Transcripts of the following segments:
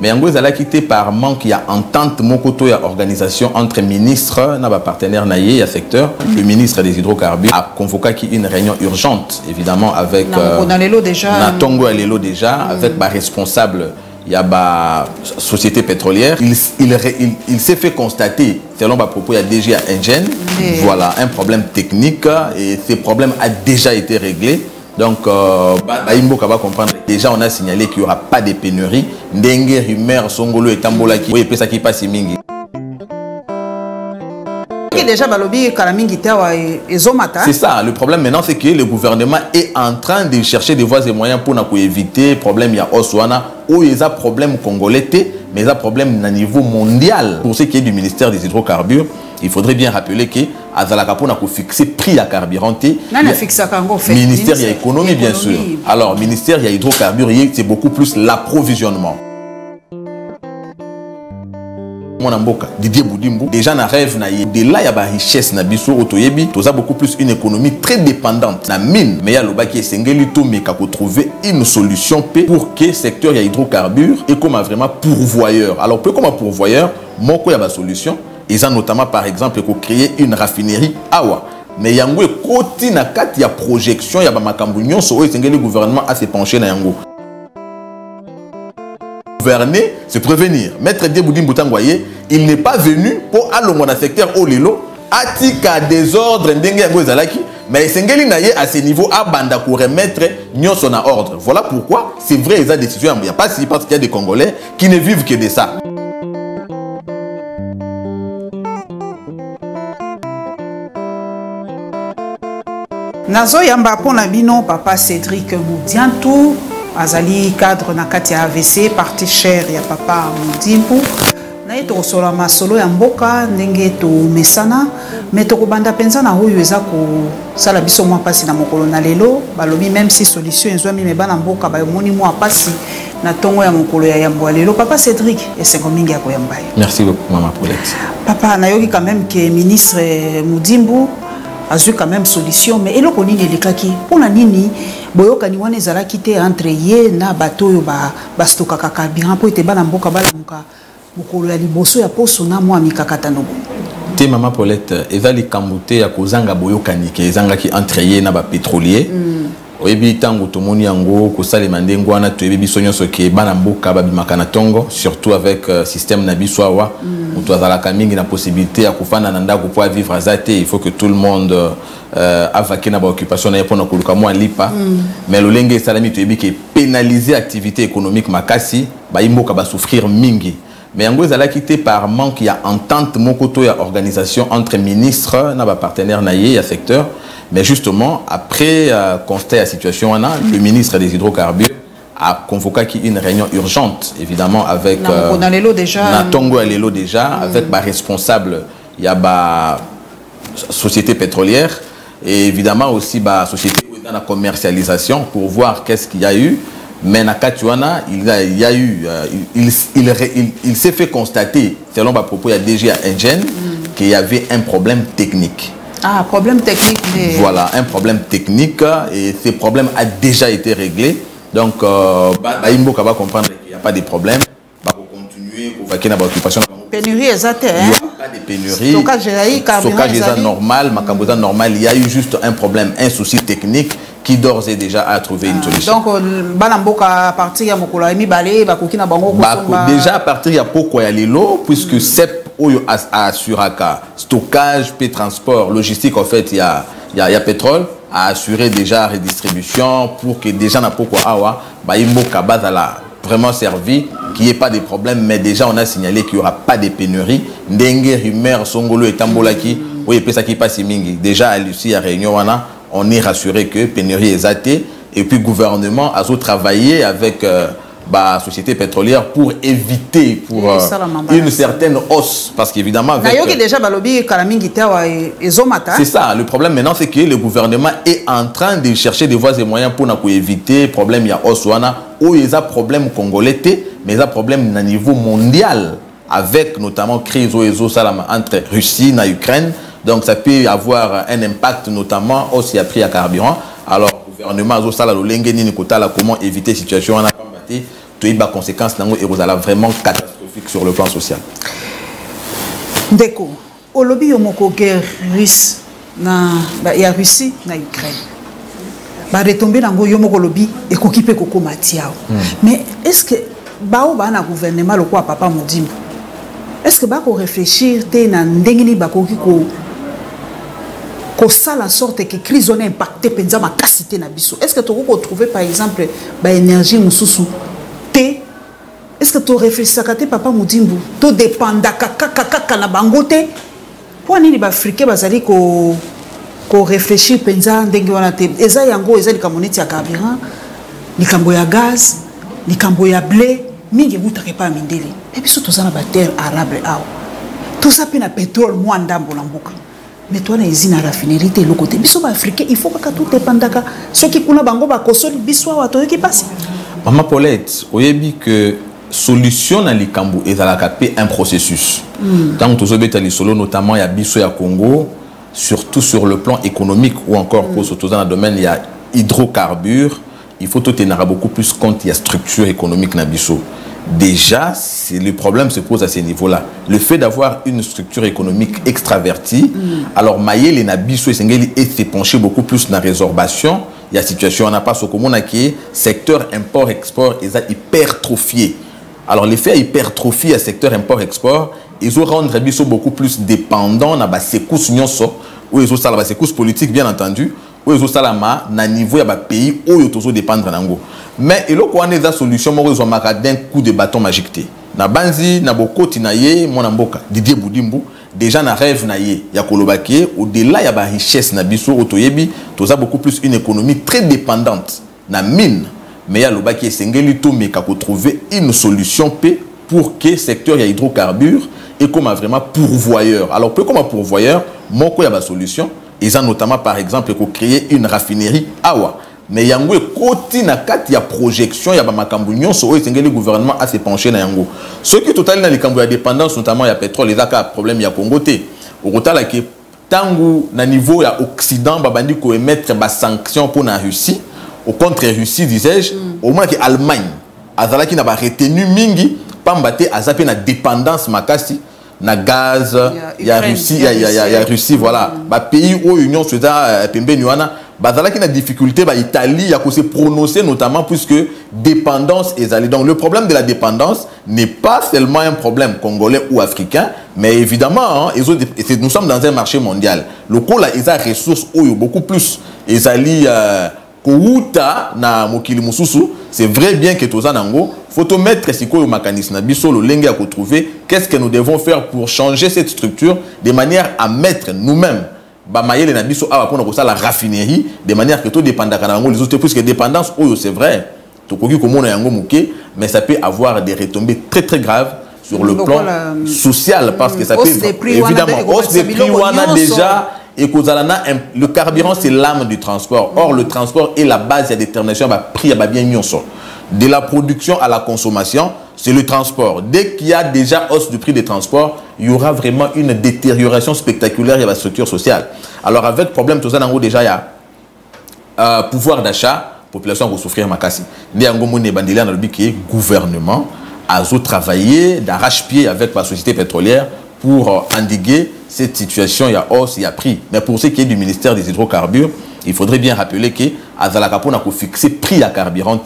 mais en gros ça a quitté par manque il y a entente mokoto ya organisation entre ministres na ba partenaire naïe à secteur. Le ministre des hydrocarbures a convoqué une réunion urgente évidemment avec na Tongo Alelo déjà avec ba responsable il y a la société pétrolière. Il s'est fait constater, selon ma propos, il y a déjà un gène, voilà, un problème technique et ce problème a déjà été réglé. Donc, il faut comprendre. Déjà, on a signalé qu'il n'y aura pas de pénurie. Dengue, rumeur, Songolo et Tambola qui oui, ça qui passe mingi. C'est ça, le problème maintenant c'est que le gouvernement est en train de chercher des voies et moyens pour éviter le problème. Il y a Oswana où il y a un problème congolais, mais il y a un problème à niveau mondial. Pour ce qui est du ministère des hydrocarbures, il faudrait bien rappeler que Azalaka pour fixer prix à carburant. Ministère de l'économie bien sûr. Alors, ministère de hydrocarbures, c'est beaucoup plus l'approvisionnement. Didier Boudimbo, déjà na rêve na de là il y a une richesse na biso otoyebi, toza beaucoup plus une économie très dépendante na mine, mais il y a le bas qui est sengeli to mais kako trouver une solution pour que secteur ya hydrocarbures et comme vraiment pourvoyeur. Alors peu comme pourvoyeur, moko ya ba solution, ils ont notamment par exemple pour créer une raffinerie awa. Mais yango ekoti na kati ya projection ya ba makambu nyonso o sengeli gouvernement a se pencher na yango. Gouverner, se prévenir. Maître Dieboudi Mboutangoye, il n'est pas venu pour aller dans le secteur Olelo, atika désordre ndenge yango ezalaki, mais sengeli naye à ce niveau à banda pour remettre nyonso na ordre. Voilà pourquoi c'est vrai ils ont des décisions, il n'y a pas si parce qu'il y a des Congolais qui ne vivent que de ça. Nazo yamba pona bino papa Cédric Moudiantou. Azali cadre na kati ya AVC parti cher ya papa Mudimbu na eto sola masolo ya mboka ndenge to mesana meto ko banda penza na huyu eza ko sala biso mwa pasi na mokolo na lelo balobi même si solution ezwami me bana mboka ba moni mwa pasi na tongo ya mokolo ya yambo lelo papa Cédric esengo mingi ya ko yamba. Merci beaucoup maman Paulette. Papa na yoki quand même que ministre Mudimbu a eu quand même solution mais eloko nini elekaki pona nini boyoka ni wana ezala kité entre ye na bato yo ba stoka kaka bien po ete bana mboka bala muka mokolo ya liboso ya poso na mwa mikakata nobo te maman Paulette ezali kambuté ya kozanga boyoka ni ke ezanga ki entre ye na ba pétrolier oyebi tango tomoni yango ko salema ndengo wana toyebi biso nyonso ke bana mboka babimaka na tongo surtout avec système na biso awa mutu azalaka mingi na possibilité ya kufanda na ndako pour vivre azate il faut que tout le monde avake na ba occupation na yepona kuluka mwa lipa mais lolenge salami toyebi ke pénaliser activité économique makasi ba imboka ba souffrir mingi mais yango ezala quitté par manque il y a entente mokoto ya organisation entre ministres na ba partenaire naïe à secteur. Mais justement, après constater la situation, le ministre des hydrocarbures a convoqué une réunion urgente, évidemment, avec Tongo Alelo déjà, avec les responsables, il y a la société pétrolière et évidemment aussi la société dans la commercialisation pour voir qu'est-ce qu'il y a eu. Mais Nakatuana, il s'est fait constater, selon ma propos, il y a déjà un gène, qu'il y avait un problème technique. Ah, problème technique. Voilà, un problème technique et ce problème a déjà été réglé. Donc, il faut comprendre qu'il n'y a pas de problème. Il faut continuer, il faut faire l'occupation. Pénurie exacte. Il n'y a pas de pénurie. Stockage est normal, normal. Il y a eu juste un problème, un souci technique qui d'ores et déjà a trouvé une solution. Donc, à partir de déjà à partir de Poko ya Lilo, puisque CEP a assuré stockage, transport, logistique, en fait, il y a pétrole, a assuré déjà redistribution pour que déjà na Poko Awa, vraiment servi, qu'il n'y ait pas de problème, mais déjà on a signalé qu'il n'y aura pas de pénurie. Dengue, rumeur, Songolo et Tambolaki, oui, ça qui passe mingi. Déjà à Lucie, à Réunion, on est rassuré que pénurie est athée et puis le gouvernement a travaillé avec la société pétrolière pour éviter une certaine hausse parce qu'évidemment c'est ça le problème maintenant c'est que le gouvernement est en train de chercher des voies et moyens pour éviter le problème il y a hausse où il y a un problème congolais mais il y a un problème à niveau mondial avec notamment crise entre Russie et Ukraine. Donc ça peut avoir un impact notamment aussi à prix à carburant. Alors le gouvernement a comment éviter la situation tu as des conséquences et vraiment catastrophiques sur le plan social. Deko, au lobby yomoko guerre russe na ya Russie na Ukraine. Ba retomber nango yomoko lobby et kokipe koko matiao. Mais est-ce que ba na gouvernement le quoi papa Modimbo? Est-ce que ba ko réfléchir te na ndengini ba ko ça la sorte que crise on a impacté penza ma capacité na biso. Est-ce que tu peux trouver par exemple ba énergie mususu te? Est-ce que tu réfléchis à papa Modimbo? Tu dépends kaka na bangote. Pour ni ba africain bazali ko réfléchir penza ndenge wana te. Eza yango eza likamoneti ya carburant, likambo ya gaz, likambo ya blé, mingi butaka pa mindeli. Et biso tozana ba terre arabe awo. Tout ça pe na pétrole moi ndambo na mboka. Mais toi, les na raffinerie te le côté biso ba africain il faut que tout dépendaka ce qui kuna bango ba kosoli biso wa to qui passe. Maman Paulette, oyebi que solution na likambo ezalaka pe un processus. Tant que tozobeta li solo notamment ya biso ya Congo, surtout sur le plan économique ou encore surtout dans le domaine il y a hydrocarbures, il faut tenir beaucoup plus compte il y a structure économique na biso. Déjà, le problème se pose à ce niveau-là. Le fait d'avoir une structure économique extravertie, alors Maïel et Nabiso et Sengeli s'est penché beaucoup plus dans la résorbation. Il y a situation, on n'a pas ce commun qui est secteur import-export, ils ont hypertrophié. Alors l'effet hypertrophie à secteur import-export, ils ont rendu Nabiso beaucoup plus dépendant dans la sécousse nyonso, où ils ont ça la sécousse politique bien entendu, où ils ont ça la niveau de pays où ils ont dépendre nango. Mais il y a une solution qui est un coup de bâton magique. Na banzi, na bokoti na ye, mon amboka, Didier Boudimbu, déjà na rêve na ye, ya kolobaki, au-delà ya ba richesse na biso otoyebi, toza beaucoup plus une économie très dépendante na mine, mais ya lobaki sengeli to meka ko trouver une solution pour que secteur ya hydrocarbures et comme vraiment pourvoyeur. Alors peu comme pourvoyeur, moko ya ba solution, ils ont notamment par exemple ko créer une raffinerie awa. Mais yango côté na kati ya projection ya ba makambu nyonso o esengeli gouvernement a se pencher na yango. Ce qui total na likambu ya dépendance notamment ya pétrole les aka problème ya Congo té. Au kotala ke tangu na niveau ya occident ba bandi ko émettre ba sanctions pour na Russie au contre Russie disais-je au moins que Allemagne azalaki na ba retenu mingi pamba té azape na dépendance makasi na gaz ya Russie ya Russie voilà ba pays où Union Soda pembeni wana bazalaki na difficulté ba Italie ya ko se prononcer notamment puisque dépendance est allée. Donc le problème de la dépendance n'est pas seulement un problème congolais ou africain mais évidemment nous sommes dans un marché mondial. Le coup là ils ont ressources beaucoup plus ezali kouta na mokili mususu. C'est vrai bien que toza nango faut mettre sikoyo mécanisme na biso lo lenge à trouver qu'est-ce que nous devons faire pour changer cette structure de manière à mettre nous-mêmes Bamaïel et Nabiso a pour la raffinerie de manière que tout dépend de les autres puisque dépendance c'est vrai mais ça peut avoir des retombées très très graves sur le plan social parce que ça peut évidemment hausse des prix on a déjà et le carburant c'est l'âme du transport. Or le transport est la base de la détermination prix bien de la production à la consommation. C'est le transport. Dès qu'il y a déjà hausse du prix des transports, il y aura vraiment une détérioration spectaculaire de la structure sociale. Alors avec problème, tout ça, déjà, il y a pouvoir d'achat, population va souffrir makasi. Il y a un gouvernement a travaillé d'arrache-pied avec la société pétrolière pour endiguer cette situation. Il y a hausse, il y a prix. Mais pour ce qui est du ministère des hydrocarbures, il faudrait bien rappeler que Azalakapo n'a pas fixé prix à carburant.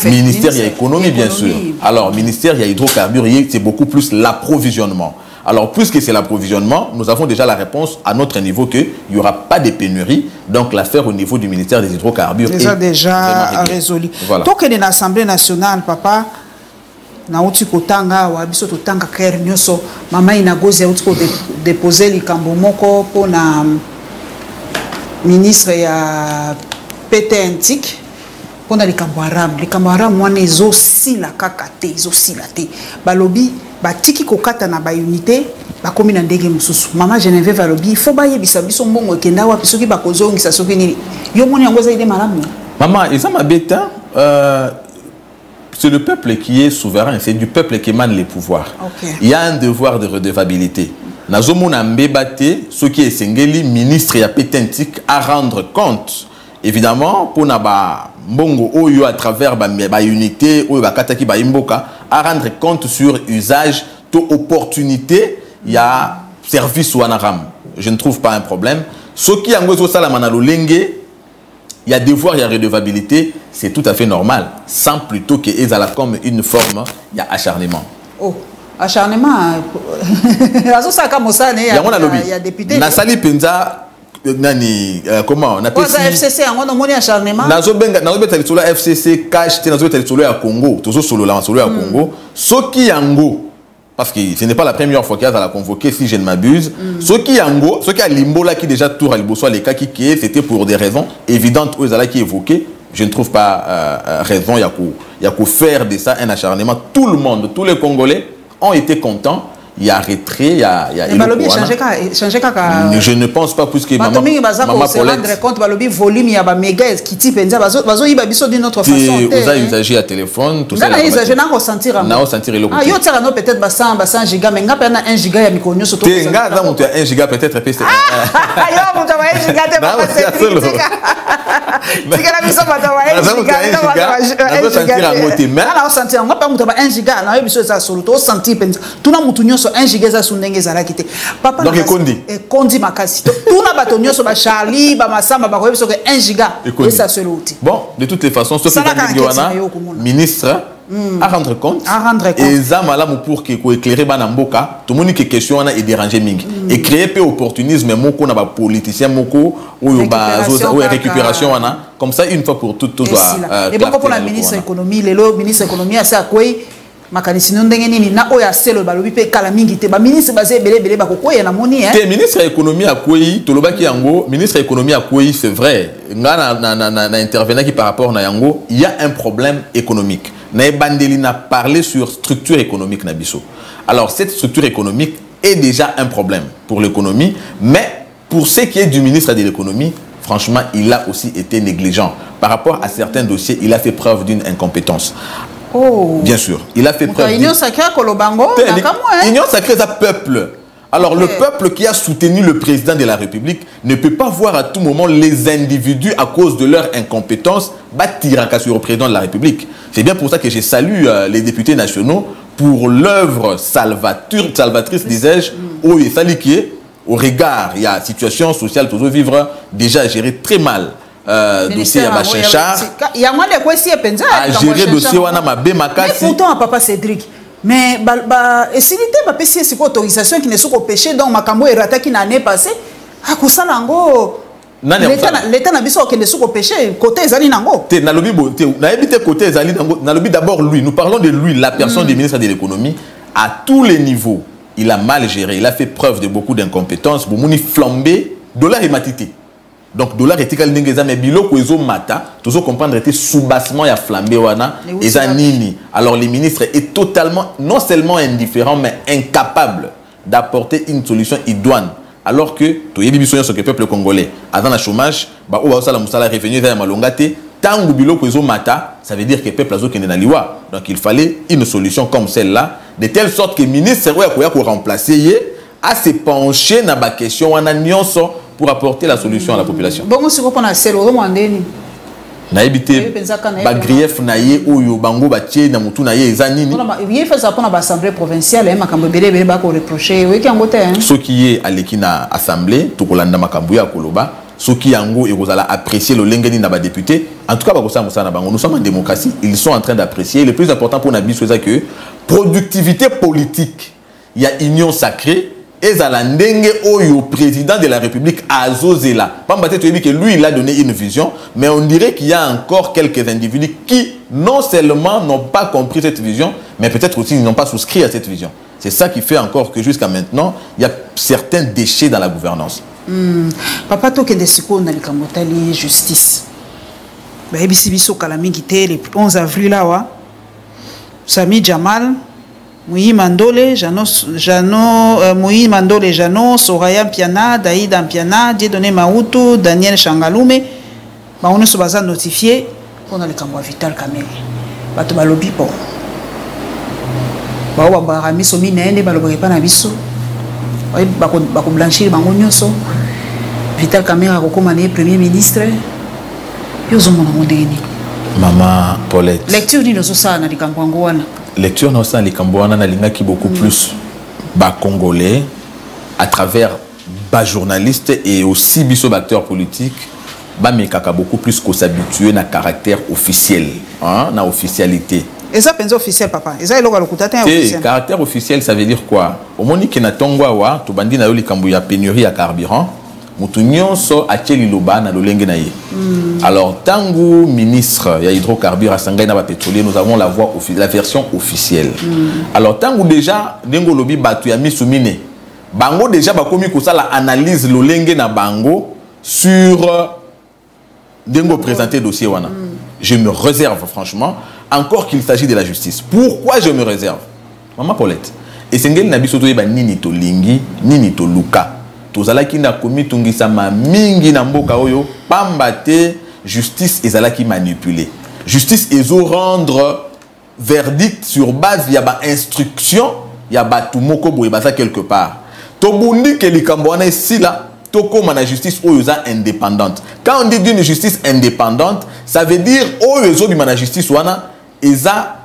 Ministère de l'économie, bien sûr. Alors, ministère de l'hydrocarbures, c'est beaucoup plus l'approvisionnement. Alors, puisque c'est l'approvisionnement, nous avons déjà la réponse à notre niveau qu'il n'y aura pas de pénurie. Donc, l'affaire au niveau du ministère des hydrocarbures est déjà résolu. Voilà. Tant que l'Assemblée nationale, papa, na uti kotanga wa biso totanga kere nyoso mama inagozi ya uti ko déposer likambo moko po na ministre ya pété antique pour na likambo haram wana ezosila kaka te ezosila te balobi batiki kokata na ba unité bakomi na ndenge mususu mama Geneviève balobi il faut bayebisa biso mbongo ekenda wapi soki bakozongisa soki nini yo moni yango za ide malamu mama ezama beta c'est le peuple qui est souverain, c'est du peuple qui émane les pouvoirs. Okay. Il y a un devoir de redevabilité. Nazomona mbebate, ce qui est sengeli ministre ya pétentique à rendre compte évidemment pour na ba mbongo oyo à travers ba unité oyo ba kataki ba imboka à rendre compte sur usage to opportunité il y a service ou anaram. Je ne trouve pas un problème. Ce qui a ngozo sala manalo lenge, il y a devoir, il y a redevabilité, c'est tout à fait normal, sans plutôt que ezala comme une forme, il y a acharnement. Oh, acharnement. Azo saka mosane il y a député. Na sali penza nani comment on appelle ça FCC on moni acharnement. Nazo benga nazo betali solo FCC cash te nazo betali solo ya Congo, tozo solo la solo ya Congo. Soki yango parce que ce n'est pas la première fois qu'il y a la convoqué, si je ne m'abuse. Ce qui a Limbola qui déjà tour à Liboso, les cas qui c'était pour des raisons évidentes aux ala qui évoquées. Je ne trouve pas raison, il y a qu'à faire de ça un acharnement. Tout le monde, tous les Congolais ont été contents. Il y a retrait, il y a je ne pense pas plus que maman se rendre compte balobi volume il y a méga qui type bazo yiba biso d'une autre façon. Vous avez usagé à téléphone tout ça. Na usagé na ressentir. Na ressentir le côté. Ah yo tira no peut-être ba 100 giga mais ngapa na 1 giga ya mikonyo surtout. Te nga za mutu 1 giga peut-être PC. Yo mutu ba 1 giga te ba c'est. Tika la biso ba 1 giga. Na ressentir en côté mais na ressentir ngapa mutu ba 1 giga na yo biso za solo to sentir penza. Tuna mutu nyonso 1 giga za sundenge za rakite. Papa donc Kondi makasi. Tuna bato nyonso ba Charlie ba Masamba ba ko biso que 1 giga et ça seul outil. Bon, de toutes les façons ce que ministre à rendre compte et ça malamu pour que ko éclairer banamboka tout monde qui question na et déranger mingi et créer peu opportunisme moko na ba politicien moko ou ba récupération wana comme ça une fois pour toutes tout doit et bon pour la ministre économie le ministre économie ça quoi makanisi ndenge nini na oya selo balobi pe kala mingi te ba ministre basé belé ba kokoya na moni hein. Le ministre économie a koyi tolobaki yango ministre économie a koyi c'est vrai nga na intervenant qui par rapport na yango il y a un problème économique. Na Bandeli n'a parlé sur structure économique na biso. Alors cette structure économique est déjà un problème pour l'économie mais pour ce qui est du ministre de l'économie franchement il a aussi été négligent par rapport à certains dossiers il a fait preuve d'une incompétence. Oh. Bien sûr, il a fait preuve. Union sacrée à Kolobango, Union sacrée c'est un peuple. Alors le peuple qui a soutenu le président de la République ne peut pas voir à tout moment les individus à cause de leur incompétence bâtir sur le président de la République. C'est bien pour ça que je salue les députés nationaux pour l'œuvre salvatrice, disais-je, au regard, il y a une situation sociale toujours vivre déjà gérée très mal. Dossier à Bachinchar. Il y a moins de questions à gérer dossier wana mabe makasi. Mais pourtant papa Cédric, mais et si l'ité ba PC c'est quoi autorisation qui ne sont au péché donc makambo erata qui n'année passée à kosala ngo l'état na biso qui ne sont au péché côté ezali nango. Te na lobi bo te na ebité côté ezali nango na lobi d'abord lui nous parlons de lui la personne du ministre de l'économie à tous les niveaux. Il a mal géré, il a fait preuve de beaucoup d'incompétence, bomoni flambé dollar et matité. Donc dollar est égal n'engeza mais biloko ezo mata toujours comprendre était sous-bassement ya flambé wana eza nini. Alors le ministre est totalement non seulement indifférent mais incapable d'apporter une solution idoine alors que to yebi biso ce que peuple congolais avant le chômage ba o ba sala musala revenu za malonga te tangu biloko ezo mata ça veut dire que peuple azo kende na liwa. Donc il fallait une solution comme celle-là de telle sorte que ministre oya ko remplacer à se pencher na ba question wana nyonso pour apporter la solution à la population. Bon, si vous prenez le demandez. Na ebité ba grief na ye oyo bango ba tie na mutu na ye ezanini. Il fait ça pour l'assemblée provinciale et makambo belé ba ko reprocher oui ki angote hein. Ce qui est à l'équina assemblée to kolanda makambo ya koloba ce qui yango et kozala apprécier le lengeni na ba député en tout cas ba kosa musana bango nous sommes en démocratie ils sont en train d'apprécier le plus important pour na biso c'est que productivité politique il y a union sacrée. Et Zalandenge Oyo, président de la République, Azozela. Pambate te dit que lui, il a donné une vision, mais on dirait qu'il y a encore quelques individus qui, non seulement n'ont pas compris cette vision, mais peut-être aussi n'ont pas souscrit à cette vision. C'est ça qui fait encore que jusqu'à maintenant, il y a certains déchets dans la gouvernance. Papa, toi, qui est de la justice. Biso Kalamingite, le 11 avril, là, Sami Jamal. Moui Mandole, Moui Mandole Jano, Soraya Piana, Daïda Piana, Dieudonné Maoutou, Daniel Changaloume, on se basa notifié pour le Cambois Vital Kamel. Bato balobi po. Bawa barami so minende balobi pa na biso. Bako blanchir bango nyonso. Vital Kamel a recommandé premier ministre. yozo mona mondeni Maman Paulette. Lecture ni lozo sana likambo yango wana. Lecture na sana likambo wana na lingaki beaucoup plus ba congolais à travers ba journalistes et aussi biso acteurs politiques ba mekaka beaucoup plus qu'on s'habituer na caractère officiel, hein, na officialité. Et ça penzo officiel papa. Et ça eloko lokutata officiel. Caractère officiel ça veut dire quoi? Au monique na tongwa wa to bandi na yo likambo ya pénurie à carburant. Mutu nyonso acheli loba na lolenge na ye. Alors tangu ministre ya hydrocarbures à Sangai na ba pétrolier, nous avons la version officielle. Alors tangu déjà dengo lobi batu ya misumine. Bango déjà ba komi ko la analyse lolenge na bango sur dengo présenter dossier wana. Je me réserve franchement encore qu'il s'agit de la justice. Pourquoi je me réserve? Maman Paulette. Et sengeli na biso to yeba nini to lingi, nini to luka. Tozalaki na komi tungisama mingi na mboka oyo pamba te justice ezalaki manipulée. Justice ezo rendre verdict sur base ya ba instruction ya batu moko boye baza quelque part. Tobundi ke likambo wana esila tokoma na justice oyo za indépendante. Quand on dit d'une justice indépendante, ça veut dire oyo ezo bima na justice wana eza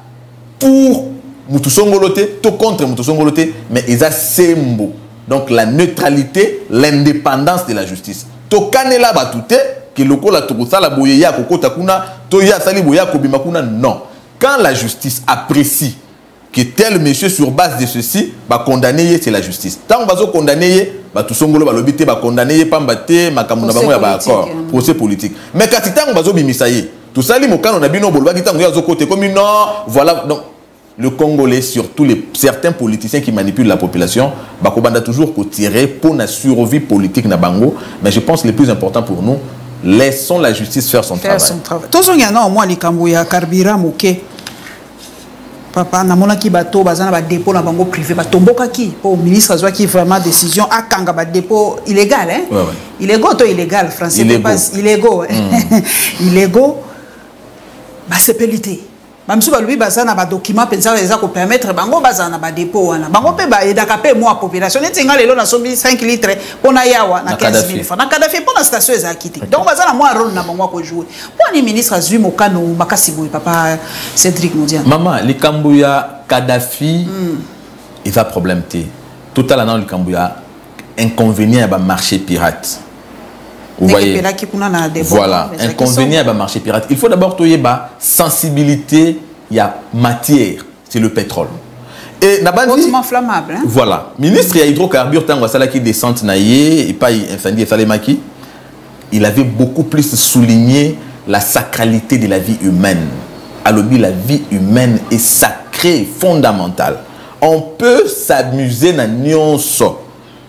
pour mutu songolote to contre mutu songolote mais eza sembo. Donc la neutralité, l'indépendance de la justice. Tokanela batute que loko la tokosa la boyeya kokota kuna toya sali boya kobima kuna non. Quand la justice apprécie que tel monsieur sur base de ceci va condamner, c'est la justice. Tant bazo condamner ba tout songolo ba lobité ba condamner pambate makamuna bango ya ba accord procès politique. Mais quand tant bazo bimisaye tout ça li mokano na bino bolwa kitango ya zo côté comme non voilà donc le Congolais, surtout certains politiciens qui manipulent la population, bakobanda toujours qu'on tirer pour la survie politique na bango. Mais je pense que le plus important pour nous, laissons la justice faire son travail. Tous les gens, moi, les Cambouya, carburant, ok. Papa, na mona ki bato, bazana ba dépôt na bango privé, ba tomboka ki, pour ministre azwa ki vraiment décision, a kanga ba dépôt illégal, hein? Ouais, ouais. Illégaux, to illégal, français, illégaux, illégaux, ba sepelité. Bamsu ba lui bazana ba document pensa les ko permettre bango bazana ba dépôt wana bango pe ba edaka pe moi population netinga lelo na sombi 5 litres pona yawa na 15 000 francs na Kadhafi pona station za kiti donc bazana moi rôle na bango ko jouer poni ministre azui mokano makasi boy papa Cédric Modian maman likambo ya Kadhafi il va problème té total na likambo ya inconvénient ba marché pirate. Vous voyez, voilà, inconvénient à marché pirate. Il faut d'abord qu'il y ait sensibilité, il y a matière, c'est le pétrole. Et flammable. Hein? Voilà, ministre il y a hydrocarbures, tant que qui descend naïe et pas incendie Salemaki, il avait beaucoup plus souligné la sacralité de la vie humaine. Alors la vie humaine est sacrée, fondamentale. On peut s'amuser dans nyonso.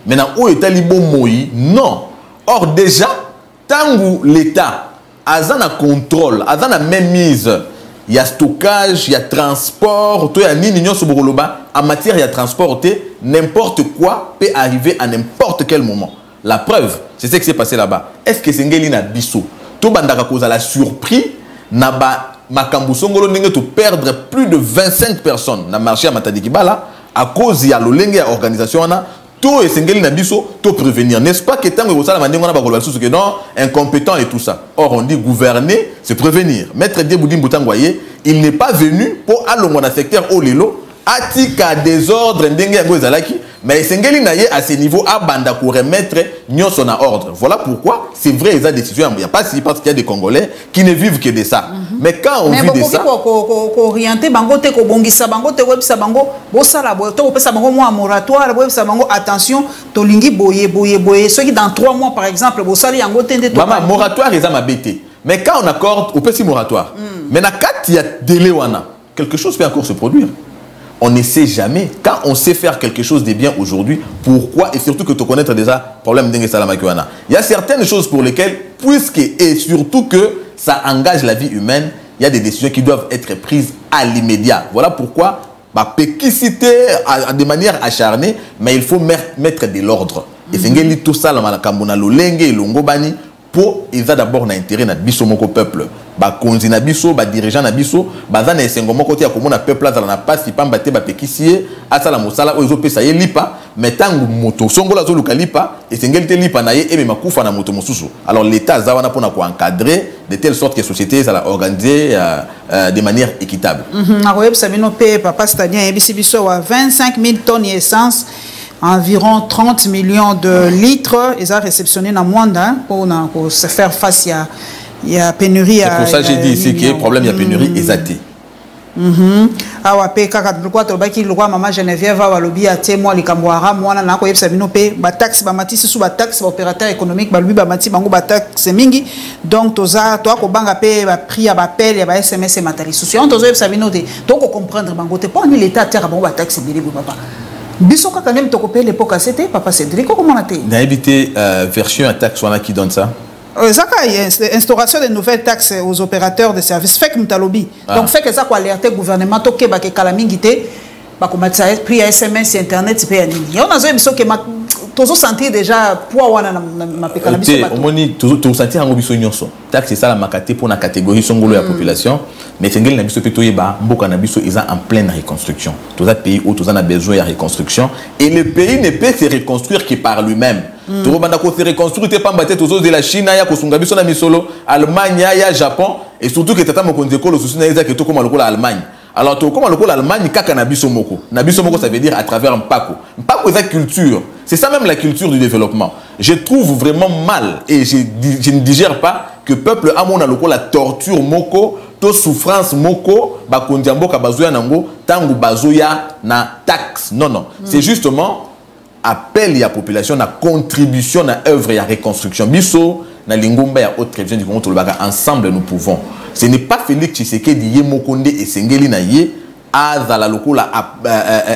Maintenant où est libo moi? Non. Or déjà, tant que l'État a un contrôle, a une même mise, il y a stockage, il y a transport, il y a une en matière de transport, n'importe quoi peut arriver à n'importe quel moment. La preuve, c'est ce qui s'est passé là-bas. Est-ce que c'est un bisso? Tout bandaka cause à la surprise, naba makambusongolo n'enge to perdre plus de 25 personnes dans le marché à Matadikibala à cause de l'olenge organisation tout est singeli na biso tout prévenir n'est-ce pas que tant que ça la manière on a bakolo sous que non incompétent et tout ça. Or on dit gouverner c'est prévenir. Maître Dieboudi Mbutangwaye il n'est pas venu pour alongo na secteur olelo atika désordre ndenge yango ezalaki mais singeli na ye à ce niveau à banda pour remettre nyonso na ordre. Voilà pourquoi c'est vrai ils ont décision il y a pas si parce qu'il y a des Congolais qui ne vivent que de ça. Mais quand on vit de ça orienter bango te ko bongisa bango te websa bango bosala boyo to pesa bango moi moratoire websa bango attention to lingi boye ceux qui dans 3 mois par exemple bosali yango tende to maman moratoire ils ont mabété mais quand on accorde au petit moratoire mais na kat il y a délai wana quelque chose peut encore se produire. On ne sait jamais. Quand on sait faire quelque chose de bien aujourd'hui, pourquoi? Et surtout que tu connais déjà le problème d'Enge Salamakiwana. Il y a certaines choses pour lesquelles, puisque et surtout que ça engage la vie humaine, il y a des décisions qui doivent être prises à l'immédiat. Voilà pourquoi, péquicité de manière acharnée, mais il faut mettre de l'ordre. Et c'est tout ça, la Kambuna Lolenge et Longobani, pour ils ont d'abord un intérêt na biso moko peuple ba konzi na biso ba dirigeant na biso baza na esengo moko tia komona peuple azala na pasi pamba te ba pekisie asala mosala oyo pesa ye lipa mais tangu moto songola zo luka lipa esengeli te lipa na ye ebe makufa na moto mosusu. Alors l'état za wana pona ko encadrer de telle sorte que société ça la organiser de manière équitable. Aroyeb sabino pe papa c'est-à-dire biso wa 25 000 tonnes d'essence, environ 30 millions de litres, ils ont réceptionné dans le monde pour se faire face à la pénurie. C'est pour ça que j'ai dit ici que le problème de la pénurie est athée. Awa pe kaka tulikuwa tobaki lukwa mama Geneviève wa lobi atie moi likambwara mwana na ko yebisa bino pe ba taxe ba matisi su ba taxe ba opérateur économique ba lobi ba mati bango ba taxe mingi donc toza to ko banga pe ba prix ya ba appel ya ba SMS matali souci on tozo yebisa bino te to ko comprendre bango te pour ni l'état terre bango ba taxe bili papa biso kaka nem to ko pe l'époque c'était papa Cédric comment on a été n'a évité version à taxe wana qui donne ça. Instauration de nouvelles taxes aux opérateurs de services. Fait que Mutalobi. Donc, fait que ça, quoi, alerter le gouvernement, toqué, bah, que Kalamingité, bah, comme ça, prix SMS, Internet, c'est pas un ligne. On a besoin que tous sentir déjà, pour ma pécalamisation. Au moins, tous sentir un obiso nyonso. Taxe, c'est ça la makate pour la catégorie songolo de la population. Mais c'est un nabiso petoye, bah, mboka nabiso, ils sont en pleine reconstruction. Tous les pays où tous en a besoin de reconstruction. Et le pays ne peut se reconstruire que par lui-même. Tout banda ko se reconstruire te pamba tete aux de la Chine ya ko sunga biso na misolo Allemagne ya Japon et surtout que tata mokonzi ko lo susuna eza que to comme lokola Allemagne. Alors to comme lokola Allemagne kaka na biso moko ça veut dire à travers mpako eza culture, c'est ça même la culture du développement. Je trouve vraiment mal et je ne digère pas que peuple amona lokola torture moko to souffrance moko ba kondiamboka bazoya nango tangu bazoya na taxe. Non, c'est justement appel à la population na contribution na œuvre et à reconstruction biso na lingomba ya haute révision du Congo tolobaka ensemble nous pouvons. Ce n'est pas Félix Tshisekedi ye mokonde et sengeli na ye azala lokola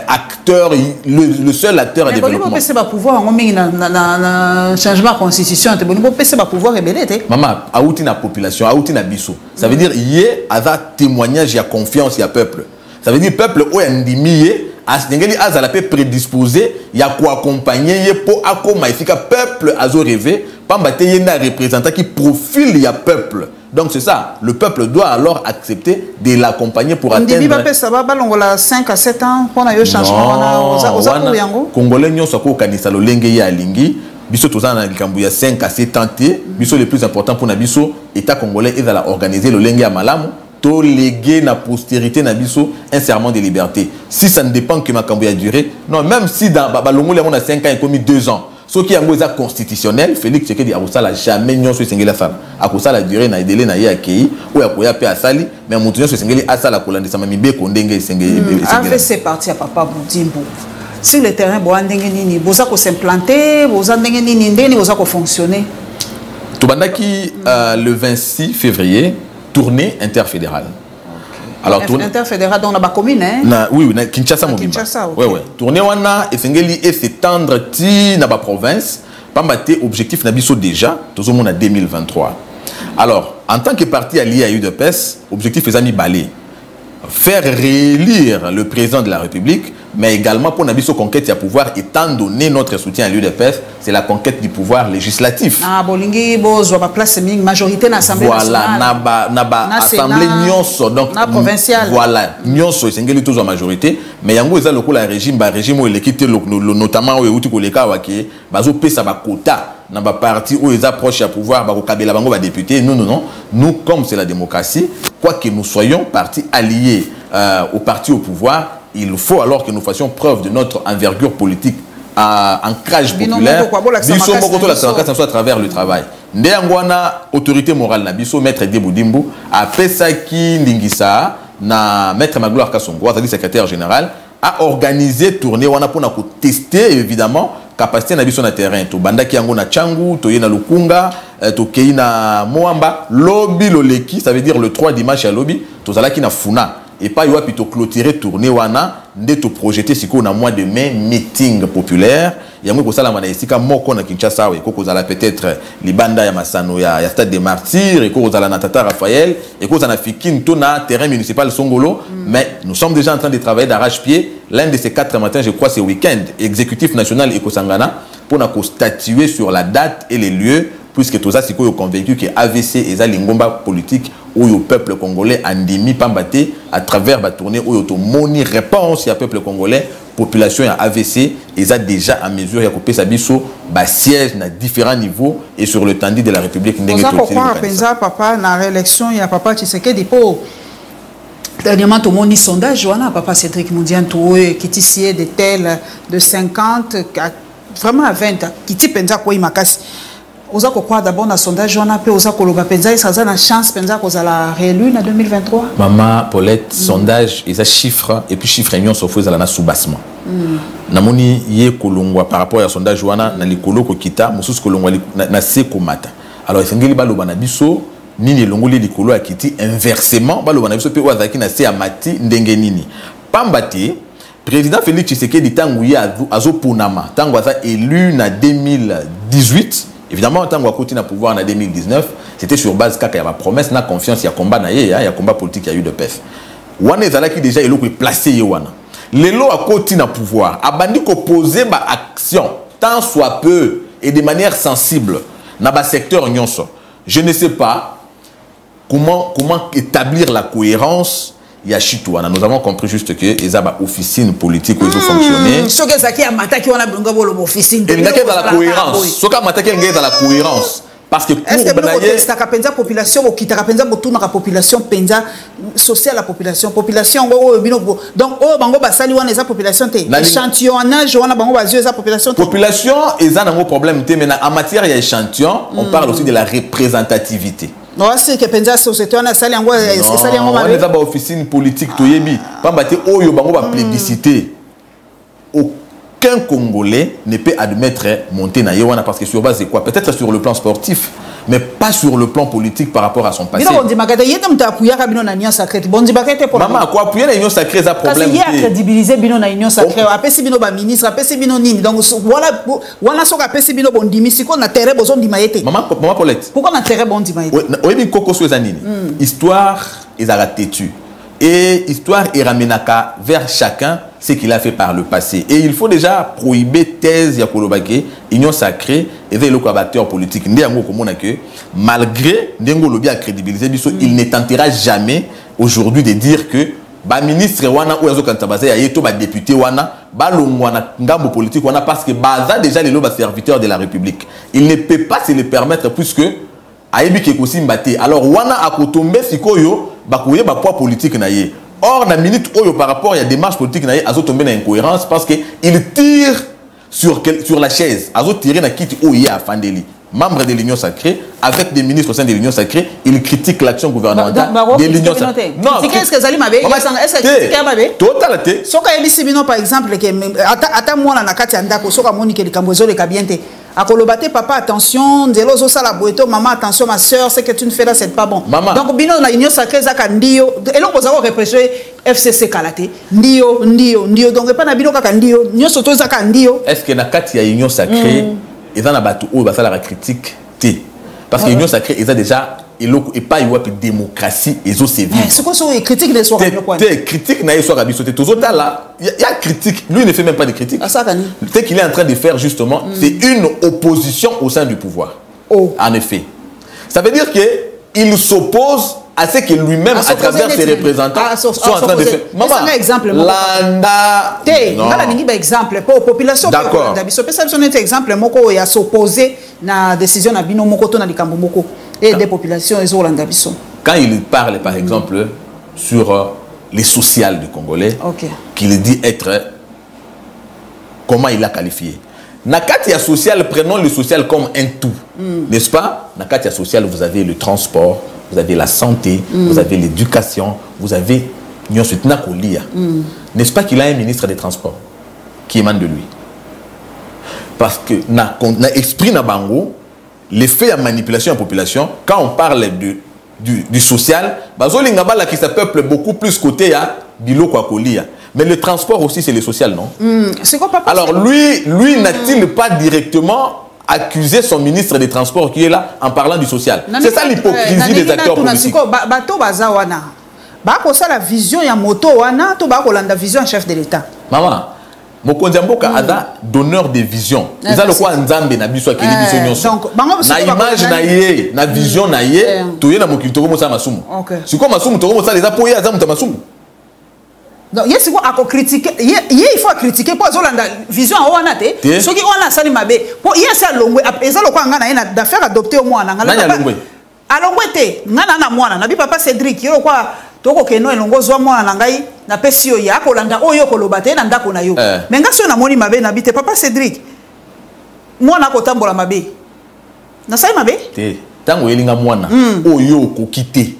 acteur le seul acteur à développement. Mais pas pouvoir na changement constitution te bongo pese ba pouvoir rebelle te. Mama auti na population auti na biso. Ça veut dire ye aza témoignage ya confiance ya peuple. Ça veut dire peuple o ndimi Asengeli azala pe prédisposé ya ko accompagner pour akoma ifika peuple azo rêver pamba te yena représentant qui profile ya peuple. Donc c'est ça, le peuple doit alors accepter de l'accompagner pour atteindre. Ndibi ba pesa ba balongola 5 à 7 ans pour na yo changement oza ko yango. Congolais nyonso ko kanisa lolenge ya lingi biso tozana na likambu ya 5 à 7 ans te biso le plus important pour na biso état congolais ezala organiser lolenge ya malamu. To léguer na postérité na biso un serment de liberté. Si ça ne dépend que ma cambo a duré, non, même si dans Balongo on a 5 ans et commis 2 ans, ce qui est un constitutionnel, Félix Tshisekedi a jamais nion sur Sengeli Sala. A ça la durée na délai na ye accueilli ou a koya pe asali, mais mon sur Sengeli asala kolande sama mibe kondenge Sengeli. AVC parti à papa Boudimbo. Sur le terrain bo andenge nini, boza ko s'implanter, boza andenge nini ndeni boza ko fonctionner. Tobandaki le 26 février tournée interfédérale. Alors interfédérale dans la commune hein. Oui, na Kinshasa Mobimba. Okay. Ouais. Tournée wana esengeli et s'étendre ti na ba province, pambate objectif na biso déjà, tout monde en 2023. Alors, en tant que parti allié à UDPS, objectif est ami balé. Faire réélire le président de la République, mais également pour Nabiso conquête à pouvoir, étant donné notre soutien à l'UDPS, c'est la conquête du pouvoir législatif. Ah, Bolingi, Bozo, ma place majorité dans l'Assemblée nationale. Voilà, na assemblée nyonso, donc provinciale. Voilà, nyonso, c'est une toujours majorité, mais yango eza lokola régime où il quitte notamment où il koleka waki, bazo pesa ba quota. Dans ba parti où ils approchent à pouvoir, bah, au Kabila Bango va député. Non. Nous, comme c'est la démocratie, quoi que nous soyons partis alliés au parti au pouvoir, il faut alors que nous fassions preuve de notre envergure politique, ancrage populaire. À travers le travail. Ndéangwana, autorité morale, Nabiso, maître Deboudimbo, a fait ça qui Ndingisa, na maître Magloire Kassongo, secrétaire général, a organisé tournée, on a pour tester évidemment capacité na biso na terrain to bandaki yango na Changu to yena Lukunga to keina Moamba lobby loleki, ça veut dire le 3 dimanche à lobby to zalaki na Funa et pas yoa plutôt clôturer tourner wana nde to projeter siko na mois de mai meeting populaire yango ko sala mana esika moko na Kinshasa et ko zala peut-être libanda ya Masano ya stade des martyrs et ko zala na Tata Raphaël et ko zana fikin to na terrain municipal Songolo. Mais nous sommes déjà en train de travailler d'arrache-pied. L'un de ces 4 matins, je crois, c'est week-end, exécutif national Ekosangana, pour nous statuer sur la date et les lieux puisque tout ça c'est convaincu que AVC et ça l'ingomba politique où le peuple congolais endémie pambaté à travers la tournée où il réponse à peuple congolais population à AVC et ça déjà à mesure ya couper sa biso ba siège à différents niveaux et sur le tandis de la République ndenge to penza papa na réélection ya papa Tshisekedi po dernièrement tout monde sondage wana papa Cédric Mudiantou qui tissait de tels de 50 vraiment à 20 qui ti penza ko imakasi oza ko croire d'abord na sondage wana pe oza ko loba penza ça a na chance penza ko za la réélu na 2023 maman Paulette sondage et ça chiffre et puis chiffre union sauf za na soubassement namoni ye kolongwa par rapport à sondage wana na likolo ko kita mususu kolongwa na se komata alors esengeli baloba na biso nini longoli likolo akiti inversement baloba na biso pe wazaki na se amati ndenge nini pambati président Félix Tshisekedi tangu ya azopunama tangu aza élu na 2018 évidemment tangu akoti na pouvoir na 2019 c'était sur base kaka ya ba promesse na confiance ya combat na ye ya combat politique ya UDPS wana ezalaki déjà eloko placé ye wana lelo akoti na pouvoir abandi ko poser ba action tant soit peu et de manière sensible na ba secteur nyonso je ne sais pas comment établir la cohérence Yachitouana. Nous avons compris juste que les officines politiques où ils ont fonctionné. Ce que ça qui a maté on a besoin officine. Il y a dans la cohérence. Ce qui a maté dans la cohérence. Parce que pour la population qui t'a pensa pour la population pensa sociale la population donc oh bango basali wana eza population te échantillonnage wana bango bazio eza population te population eza nango problème te mais en matière ya échantillon on parle aussi de la représentativité. Non, c'est que pensa société on a sali yango sali yango on eza ba officine politique toyebi pamba te oyo bango ba plébiscité aucun Congolais ne peut admettre monter na Yewana parce que sur base de quoi? Peut-être sur le plan sportif, mais pas sur le plan politique par rapport à son passé. Maman, quoi appuyer la union sacrée, ça problème. Parce qu'il y a crédibilisé bino na union sacrée. Après si bino ba ministre, après si bino nini. Donc voilà ce qu'après si bino bon dimi, si qu'on a terre besoin d'imaïté. Maman Paulette. Pourquoi on a terre bon d'imaïté? Oui, mais Coco Suezanini. Histoire est à la têtue. Et histoire est ramenaka vers chacun ce qu'il a fait par le passé. Et il faut déjà prohiber thèse ya kolobake union sacrée et vers le combatteur politique. Malgré Ndengo Lobi a crédibilisé, il ne tentera jamais aujourd'hui de dire que ba ministre wana ou yazo kantabase ya yeto ba député wana ba longwana ngambo politique wana parce que baza déjà les loba serviteurs de la République. Il ne peut pas se le permettre puisque ayebi ke kosi mbate. Alors wana akotombe sikoyo bakoye ba poids politique na ye. Or, dans la minute où par rapport à la démarche politique, il a tombé dans l'incohérence parce qu'il tire sur la chaise. Il a tiré dans le kit où il y a Fandeli, membre de l'Union sacrée, avec des ministres au sein de l'Union sacrée, il critique l'action gouvernementale de l'Union sacrée. Non, qu'est-ce que Zalim avait? Est-ce que c'est ce totalité. Ce qu'il y a par exemple, attends-moi dans la carte d'Andako, ce qu'il y a des Cambozo, les Kabiente. À Kolobate, papa, attention, Zelozo Salabueto, maman, attention, ma soeur, ce que tu ne fais là, c'est pas bon. Maman. Donc, bino na union sacrée, Zaka Ndio, et là, vous avez représenté FCC Kalate, Ndio, donc, pas na bino Kaka Ndio, Ndio Soto Zaka Ndio. Est-ce que na kati ya union sacrée, ils en a battu ou ils la critique T? Parce que l'union sacrée, ils ont déjà. Et pas une démocratie et c'est c'est quoi ce critique des soirs critique n'a pas sauté tout autant là il y a critique lui ne fait même pas de critique ce qu'il est en train de faire justement c'est une opposition au sein du pouvoir en effet ça veut dire que il s'oppose à ce que lui-même à travers ses représentants sont en train de faire maman exemple landa non exemple pour population d'accord exemple moko ya s'opposer na décision na bino moko to na likambo moko et des populations quand il parle par exemple sur les sociales du Congolais qu'il dit être comment il a qualifié Nakatia social, prenons le social comme un tout n'est-ce pas? Nakatia social, vous avez le transport, vous avez la santé, vous avez l'éducation, vous avez n'est-ce pas qu'il a un ministre des transports qui émane de lui? Parce que na esprit na bango l'effet de manipulation de la population, quand on parle du social, qui se peuple beaucoup plus côté à Bilo Kwakolia. Mais le transport aussi, c'est le social, non? C'est quoi, papa? Alors, lui n'a-t-il pas directement accusé son ministre des Transports qui est là en parlant du social? C'est ça l'hypocrisie des acteurs politiques. La vision ya moto wana to ba ko landa vision chef de l'État. Maman, mokonzi ya mboka aza donneur de vision eza lokwa nzambe na biso akeli biso nyonso na image na ye na vision na ye toye na mokili tokomosala masumu sikoyo masumu tokomosala eza po ye aza moto ya masumu. Donc, il faut critiquer. Il faut critiquer pour la vision en wana te. Ce qui on a sali mabe. Pour il y a ça longwe. Eza lokwa ngana ina d'affaire adopter au mwana. Nanya longwe. Alongwe te. Ngana na mwana. Nabi papa Cédric. Yo lokwa toko keno elongo zwa mwana na ngai na pesi yo ya ko landa oyo ko lobate na ndako na yo. Mais ngaso na moni mabe na bite papa Cédric. Mwana ko tambola mabe. Na sai mabe? Te. Tango elinga mwana oyo ko kite.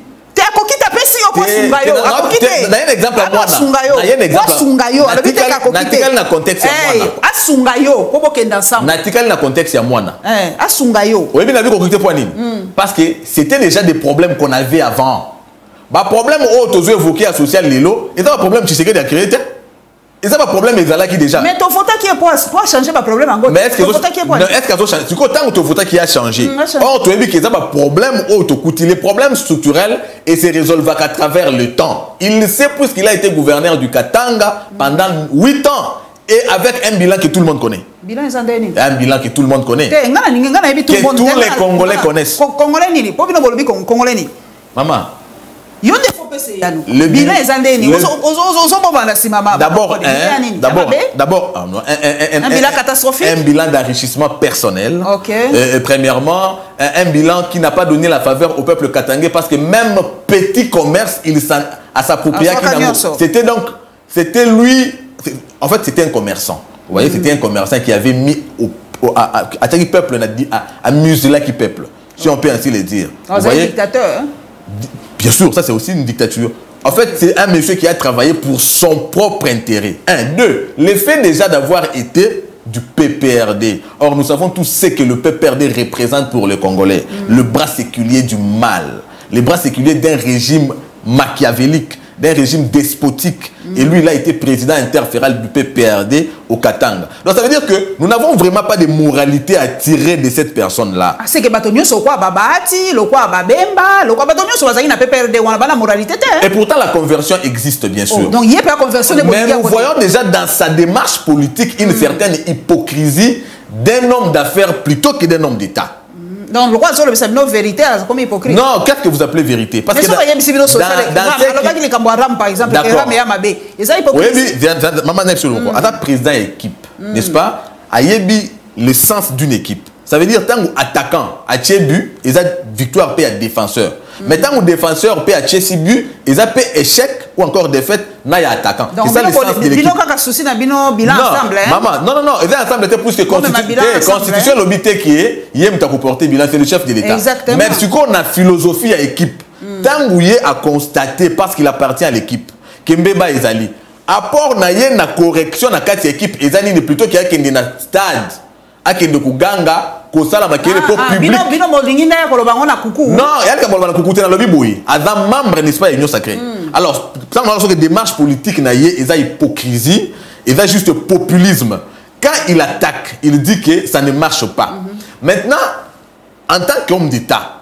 Na un exemple à moi natikali na contexte ya mwana asunga yo kobo kenda ensemble natikali na contexte ya mwana asunga yo oyebi na bi ko kite pour nini parce que c'était déjà des problèmes qu'on avait avant ba problème o tozo évoquer à social lelo et ça problème tu sais que de créer et ça pas problème ezalaki déjà mais ton vote qui est pour changer pas problème encore mais est-ce que ça change tu tant ton vote qui a changé or tu as vu que ça pas problème auto coûter les problèmes structurels et se résolvent qu'à travers le temps il sait plus qu'il a été gouverneur du Katanga pendant 8 ans et avec un bilan que tout le monde connaît un bilan que tout le monde connaît que tous les Congolais connaissent Congolais nini po bino bolobi Congolais ni maman le bilan est d'abord un bilan catastrophique, un bilan d'enrichissement personnel. Premièrement, un bilan qui n'a pas donné la faveur au peuple katangais parce que même petit commerce, il à s'approprier. C'était lui, en fait, c'était un commerçant. Vous voyez, c'était un commerçant qui avait mis à peuple, à museler qui peuple, si on peut ainsi le dire. Vous voyez, dictateur. Bien sûr, ça c'est aussi une dictature. En fait, c'est un monsieur qui a travaillé pour son propre intérêt. Un, deux, le fait déjà d'avoir été du PPRD. Or, nous savons tous ce que le PPRD représente pour les Congolais. Le bras séculier du mal. Le bras séculier d'un régime machiavélique, d'un régime despotique. Et lui, il a été président interféral du PPRD au Katanga. Donc ça veut dire que nous n'avons vraiment pas de moralité à tirer de cette personne-là. C'est que Batonio so quoi babati, le quoi babemba, le quoi Batonio so bazaki na PPRD on a pas la moralité. Et pourtant la conversion existe bien sûr. Donc il y a pas conversion de mais nous voyons déjà dans sa démarche politique une certaine hypocrisie d'un homme d'affaires plutôt que d'un homme d'État. Donc, le roi Zolo, c'est une vérité, comme hypocrite. Non, qu'est-ce que vous appelez vérité? Parce que par exemple, maman n'est sur le roi. Président équipe, n'est-ce pas? Ayebi le sens d'une équipe. Ça veut dire tant attaquant à Tchebu, ils ont victoire paix à défenseur. Mais tant que défenseur paix à Tchesibu, ils ont échec ou encore défaite, n'a ya attaquant. Donc ça le sens de l'équipe. Bilan ensemble. Maman, non, ils ont ensemble plus que constitution l'obité qui est, il y a porter bilan, c'est le chef de l'État. Exactement. Mais ce qu'on a philosophie à équipe, tant que y a constaté parce qu'il appartient à l'équipe, Kembeba Ezali, apport na yé na correction na quatre équipes, Ezali ne plutôt qu'il y a qu'un stade, à qu'un de Kuganga. Non, il y a un membre, n'est-ce pas, l'Union sacrée. Alors, ça, on a une démarche politique, il y a hypocrisie, il y a juste populisme. Quand il attaque, il dit que ça ne marche pas. Maintenant, en tant qu'homme d'État,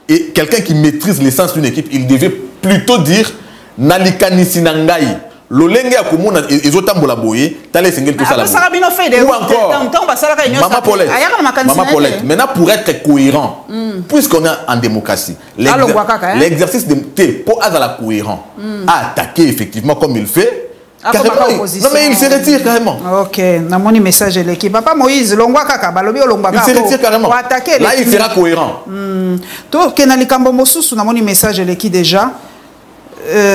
et quelqu'un qui maîtrise l'essence d'une équipe, il devait plutôt dire Nalikani Sinangai. Lolenge akumuna ezotambola boye tala singel tout ça là ou encore Maman Paulette maintenant pour être cohérent puisqu'on est en démocratie l'exercice de pour être la cohérent à attaquer effectivement comme il fait carrément, non mais il se retire carrément. Ok, na moni message l'équipe papa Moïse longwa kaka balobi longwa kaka il se retire carrément là il sera cohérent to kenali kambo mosusu na moni message l'équipe déjà.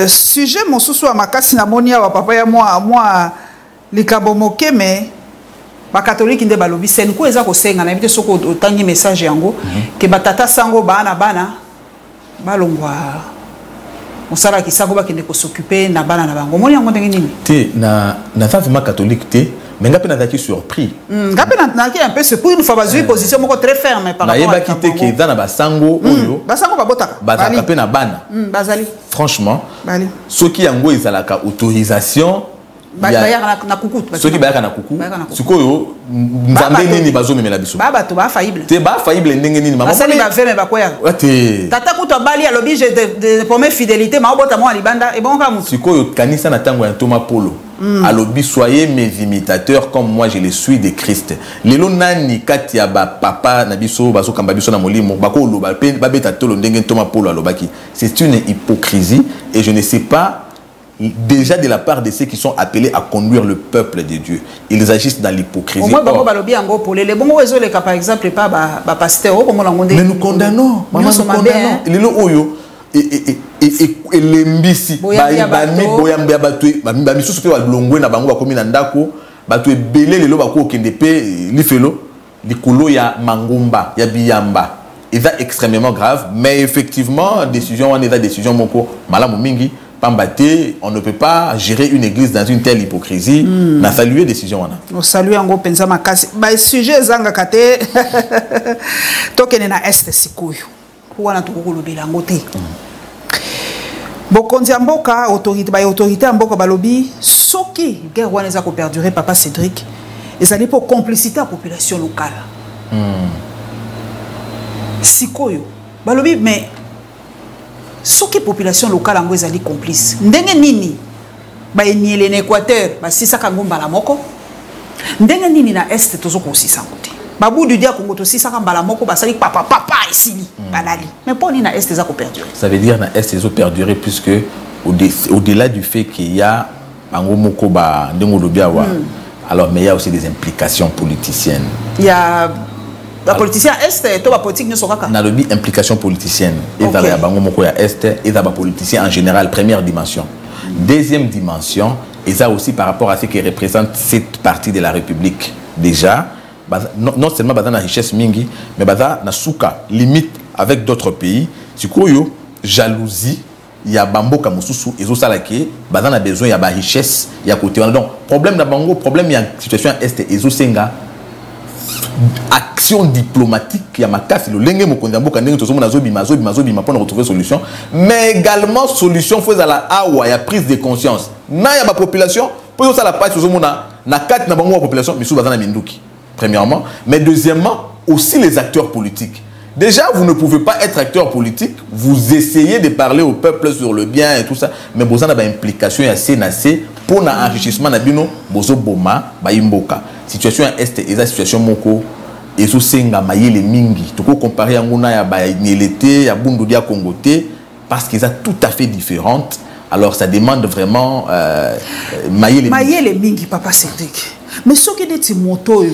Sujet mon sous à makasi na monia wa papa ya moi likabo moke mais ba catholique inde balobi sen ko eza ko senga na bité soko otangi message yango ke batata sango bana balongwa mosala ki sango ba kende ko s'occuper na bana na bango moni yango ndenge nini te na vraiment catholique te mais ngape na zaki surpris ngape na ki un peu c'est pour une fois bazui position moko très ferme par rapport à kité ke dans ba sango oyo basango babotaka bazaka na bana bazali franchement ce qui yango ezalaka autorisation na kuku ceux qui bayaka na kuku sikoyo nzambe nini bazomemela biso baba to ba faillible te ba faillible ndenge nini mama sali ba veme ba koya te tata kuto bali à l'oblige de promesse fidélité ma obota moi libanda et bon comme sikoyo kanisa na tango ya Thomas Polo alobi soyez mes imitateurs comme moi je le suis de Christ lelo nani kati ya ba papa na biso bazo kamba biso na molimo bako loba pe ba beta tolo ndenge Thomas Polo alobaki c'est une hypocrisie et je ne sais pas déjà de la part de ceux qui sont appelés à conduire le peuple de Dieu. Ils agissent dans l'hypocrisie. Par exemple, pas pasteur. Mais nous condamnons. Maman, nous condamnons. Les oyo et les mbisi bami boyambe batwe bami susu pe balongwe na bango bakomi na ndako batwe belé lelo bako kende pe lifelo likolo ya mangumba ya biyamba. Et ça extrêmement grave, mais effectivement décision on est la décision moko malamu mingi. Pambaté, on ne peut pas gérer une église dans une telle hypocrisie. Na salué décision wana. On salue en gros penza makasi. Ba sujet zanga kate. Tokene na este sikuyu. Wana tukukulu bilango te. Bokonzi mboka autorité mboka balobi soki guerre wana za ko perdurer papa Cédric. Ezali pour complicité à population locale. Sikuyu. Balobi mais ce qui population locale en ezali complice ndenge nini ba eniele na Équateur ba sisa kangomba la moko ndenge nini na est tozo ko sisa ngote ba bout du dia Congo to sisa kambala moko ba sali papa ici balali mais pour ni na est za ko perdurer ça veut dire na est ils ont perduré puisque au-delà du fait qu'il y a bango moko ba ndengo lobia wa alors mais il y a aussi des implications politiciennes il y a la politicien est to ba politique ne sera na lobby implication politicienne et dans la bango moko ya est et dans ba politicien en général première dimension deuxième dimension et ça aussi par rapport à ce qui représente cette partie de la République déjà non seulement dans la richesse mingi mais na souka limite avec d'autres pays sikoyo jalousie il y a bamboka mususu ezo salaki dans a besoin il y a ba richesse il y a côté donc problème na bango problème il y a situation est ezo senga action diplomatique ya makasi le lenge mokonzi mboka ndenge tozomo na zobima pour retrouver solution mais également solution faut la awa ya prise de conscience na ya ba population pour ça la page tozomo na kati na bango la population misu bazana minduki premièrement mais deuxièmement aussi les acteurs politiques déjà vous ne pouvez pas être acteur politique vous essayez de parler au peuple sur le bien et tout ça mais vous avez une implication assez nassée pour l'enrichissement na bino bozo boma ba imboka situation est et la situation moko et sous senga mayele mingi to ko comparer nguna ya ba nyelete ya bundu dia kongote parce qu'ils sont tout à fait différentes alors ça demande vraiment mayele mingi papa Cédric mais ce qui est moto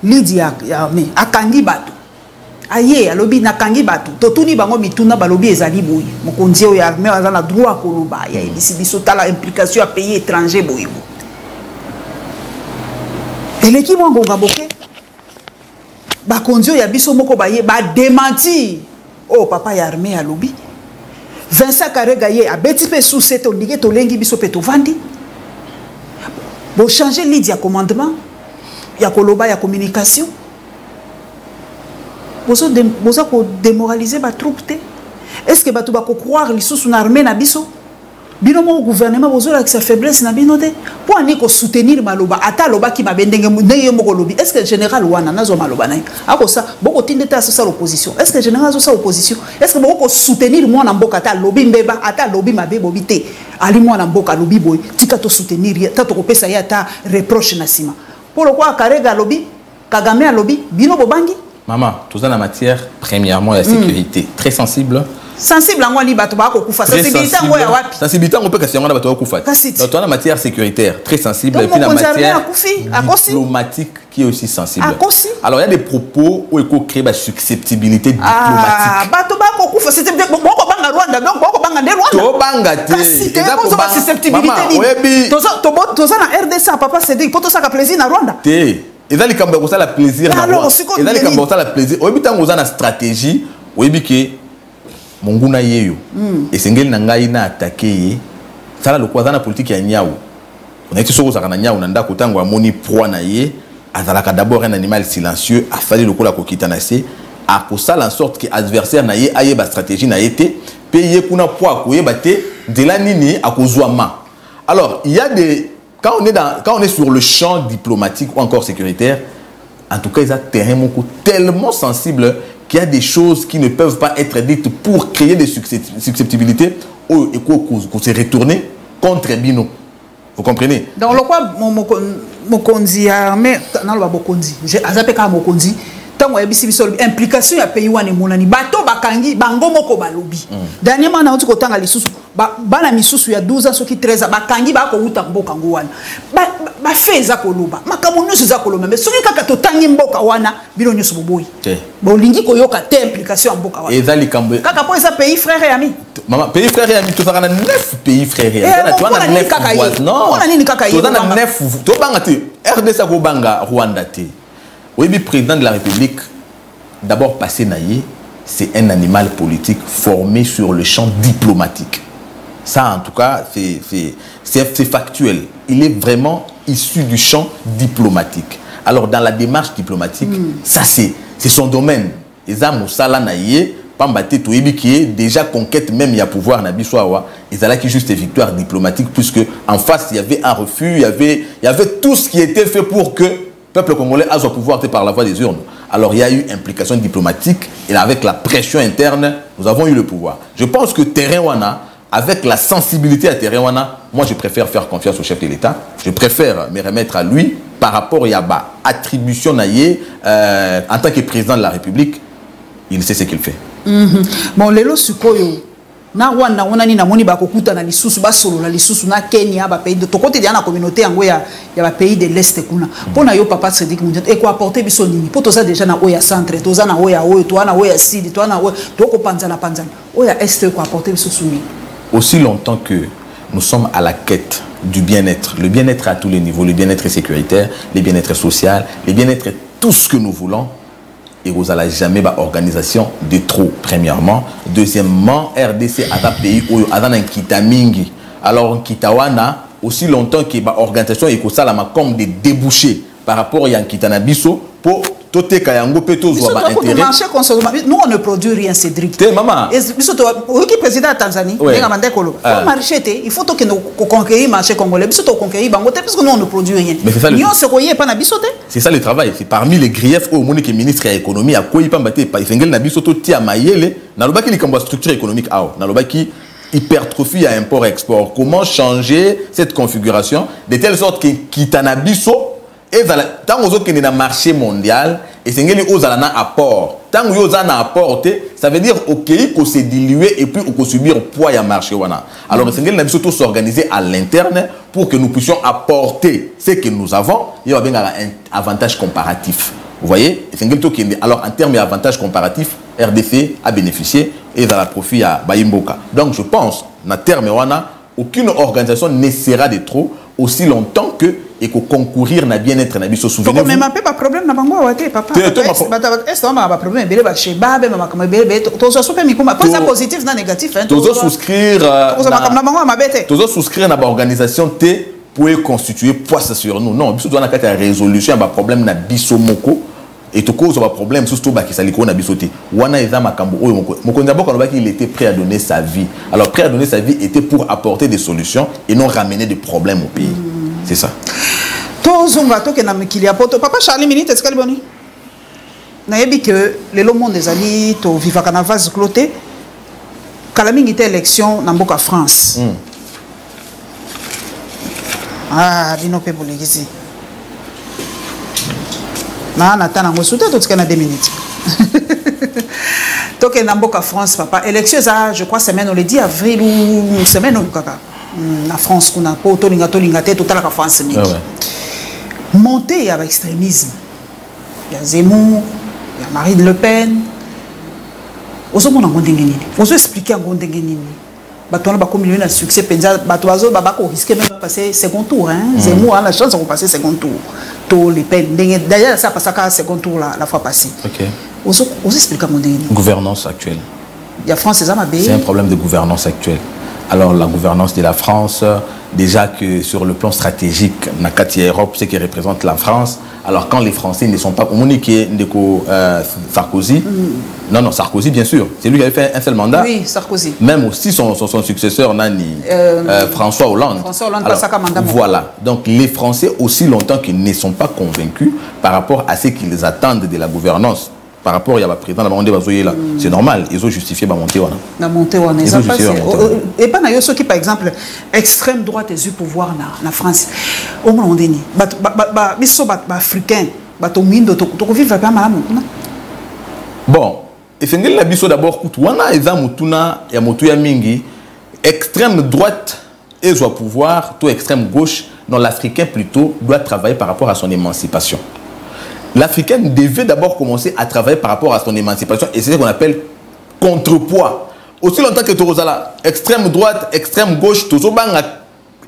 Lydia mais akangi bato aye alobi nakangi bato totuni bango mituna balobi ezali boyi mokonzi o ya armée azana droit koloba ya ibisi biso tala implication à pays étranger boyi eleki mwangonga boke bakonzi o ya biso moko baye ba démenti oh papa ya armée alobi Vincent Karega ye abeti pe sous cette ondike to lengi biso pe to vandi bo changer ligne ya commandement ya koloba ya communication boza ko démoraliser ba troupe te est-ce que batu ba ko croire lisusu na armée na biso bino mo gouvernement bozo la sa faiblesse na bino te pour ani ko soutenir maloba ata loba ki mabendenge ndenge moko lobi est-ce que général wana nazo maloba na ako sa boko tinde ta sa l'opposition est-ce que général zo sa opposition est-ce que boko soutenir moi na mboka ta lobi mbeba ata lobi mabe bobi te ali moi na mboka lobi boy tika to soutenir ta to ko pesa ya ta reproche na sima pour le quoi Karega lobi Kagame a lobi bino bobangi. Maman, tout ça en matière, premièrement, la sécurité. Très sensible. Sensible, on dit bato ba ko kufa. Sensibilité on ya wapi? Sensibilité on peut que c'est on bato ko kufa. Donc en matière sécuritaire, très sensible et puis la matière diplomatique qui est aussi sensible. Alors il y a des propos où il faut créer la susceptibilité diplomatique. Ah, bato ba ko kufa, c'était boko banga Rwanda, donc boko banga de Rwanda. To banga te. C'est ça susceptibilité. To ça na RDC papa Cédric, pour to ça ka plaisir na Rwanda. Et dans les camps ça la plaisir na Rwanda. Et dans les camps ça la plaisir. Oyebi tango za na stratégie, oyebi ke monguna yeyo esengeli na ngai na attaquer ye sala lokwa na politique ya nyau on a été soko zakana nyau na ndako tango amoni proie na ye azalaka d'abord un animal silencieux a fallu lokola kokita na se a kosala en sorte que adversaire na ye aye ba stratégie na été payer kuna poids koyeba te de la nini akozwama alors il y a des quand on est sur le champ diplomatique ou encore sécuritaire, en tout cas, il y a un terrain tellement sensible qu'il y a des choses qui ne peuvent pas être dites pour créer des susceptibilités et qu'on s'est retourné contre Bino. Vous comprenez? Dans le quoi, Mokondi armé, non, le Mokondi, j'ai azapé comme Mokondi. Tant que bisi biso implication ya pays wane monani bato bakangi bango moko balobi dernièrement na otiko tanga lisusu bana misusu ya 12 ans soki 13 ans bakangi ba ko uta mboka ngo wana ba feza koloba makamu nyusu za koloba mais soki kaka to tangi mboka wana bino nyusu boboyi bolingi ko yoka te implication ya mboka wana ezali kambo kaka po eza pays frère et ami maman pays frère et ami to zakana 9 pays frère et ami tu wana 9 voisins non on a nini kaka to zakana 9 to banga te RDC ko banga Rwanda te. Oui, le président de la République, d'abord passé naïe, c'est un animal politique formé sur le champ diplomatique. Ça, en tout cas, c'est factuel. Il est vraiment issu du champ diplomatique. Alors, dans la démarche diplomatique, ça, c'est son domaine. Les âmes, ça, naïe, Pambate, Touébi, qui est déjà conquête même, il y a pouvoir, Nabiswawa, et ça là qui est juste une victoire diplomatique, puisque en face, il y avait un refus, il y avait tout ce qui était fait pour que le peuple congolais a son pouvoir par la voie des urnes. Alors il y a eu implication diplomatique et avec la pression interne, nous avons eu le pouvoir. Je pense que terrain wana, avec la sensibilité à terrain wana, moi je préfère faire confiance au chef de l'État. Je préfère me remettre à lui par rapport à Yaba. Attribution naïe, en tant que président de la République, il sait ce qu'il fait. Bon, lelo sukoyo. Na Rwanda on a ni na moni ba kokuta na lisusu ba solo la lisusu na Kenya ba pays de to côté de la communauté yango ya ba pays de l'est kuna pona yo papa Cédric Mudiantu et ko apporter biso nini po toza déjà na oya centre toza na oya oyo to na oya sud to na oya to ko panzana oya est ko apporter biso sumi. Aussi longtemps que nous sommes à la quête du bien-être, le bien-être à tous les niveaux, le bien-être sécuritaire, le bien-être social, le bien-être tout ce que nous voulons. Et vous n'allez jamais avoir organisation de trop, premièrement. Deuxièmement, RDC a un pays où il y a un Kitamingi. Alors, Kitawana, aussi longtemps qu'il y a une organisation comme des débouchés par rapport à Kitanabiso pour tout le nous, on ne produit rien, Cédric. Maman. Le président de Tanzanie, il faut que nous conquérir le marché congolais. Parce que nous, on ne produit rien. C'est ça le travail. C'est parmi les griefs au monde qui ministre de l'économie. À quoi il peut battre par exemple Nabiso Tia Mayele, Naloba qui est structure économique. Naloba qui hypertrophie à import-export. Comment changer cette configuration de telle sorte que Kitanabiso et tant que vous êtes dans le marché mondial, et c'est que vous avez un apport. Tant que vous avez un apport, ça veut dire qu'on s'est dilué et puis qu'on subir le poids du marché. Alors, c'est que nous devons s'organiser à l'interne pour que nous puissions apporter ce que nous avons. Il y a un avantage comparatif. Vous voyez? Alors, en termes d'avantage comparatif, RDC a bénéficié et ça a profit à Bayimboka. Donc, je pense, en termes aucune organisation ne sera de trop aussi longtemps que et qu'on concourir na bien-être na biso souvenez-vous mais pas problème na bango wate papa est-ce on a problème bele ba chez babe mama comme bele to so super mi kuma pas positif na négatif hein to souscrire to souscrire na ba organisation T pour constituer poids sur nous non biso doit na kata résolution ba problème na biso moko et to cause ba problème surtout ba kisaliko na biso te wana eza makambo oyo moko ndabo kaloba qu'il était prêt à donner sa vie alors prêt à donner sa vie était pour apporter des solutions et non ramener des problèmes au pays. C'est ça. Papa Charlie Minute, est-ce qu'elle est bonne? Nayebi que le monde des alliés, to viva canavas cloté, Kalaming était élection dans Boka France. Ah, bino pe bolegisi. Na natana ngosuta to tkana 2 minutes. Toke dans Boka France papa, élection ça je crois semaine on le dit avril ou semaine ou kaka. La France qu'on a pas tolinga tête total la France monter il y a extrémisme il y a Zemmour il y a Marine Le Pen oso mona ngondengeni oso expliquer ngondengeni bato na ba comme na succès penza bato bazo ba ko risquer même passer second tour hein Zemmour a la chance de passer second tour to Le Pen d'ailleurs ça passe à second tour la fois passée OK oso expliquer ngondengeni gouvernance actuelle il y a France c'est un problème de gouvernance actuelle. Alors la gouvernance de la France, déjà que sur le plan stratégique, Nakati Europe, ce qui représente la France, alors quand les Français ne sont pas communiqués, Sarkozy, non, Sarkozy bien sûr, c'est lui qui avait fait un seul mandat. Oui, Sarkozy. Même aussi son successeur, Nani, François Hollande. François Hollande, alors, pas mandat. voilà, donc les Français aussi longtemps qu'ils ne sont pas convaincus par rapport à ce qu'ils attendent de la gouvernance. Par rapport à la président là, c'est normal, ils ont justifié la montée. La montée, et pas d'ailleurs ceux qui, par exemple, extrême droite et du pouvoir na France. Au moment donné, ils sont africains, bon, et c'est la biso d'abord, extrême droite et au pouvoir, tout extrême gauche, non, l'Africain plutôt doit travailler par rapport à son émancipation. L'Africain devait d'abord commencer à travailler par rapport à son émancipation et c'est ce qu'on appelle contrepoids. Aussi longtemps que Torozala, extrême droite, extrême gauche, Tozobanga,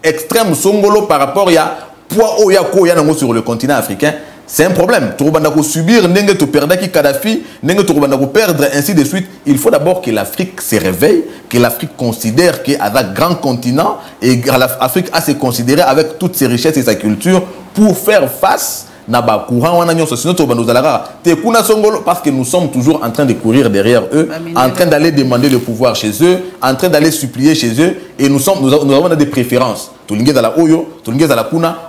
extrême songolo par rapport à poids oyako sur le continent africain, c'est un problème. Torobanda subir, n'enge to perdre qui Kadhafi, n'enge Torobanda perdre, ainsi de suite. Il faut d'abord que l'Afrique se réveille, que l'Afrique considère qu'elle a un grand continent et l'Afrique a se considérer avec toutes ses richesses et sa culture pour faire face Naba courant parce que nous sommes toujours en train de courir derrière eux, en train d'aller demander le pouvoir chez eux, en train d'aller supplier chez eux, et nous avons des préférences.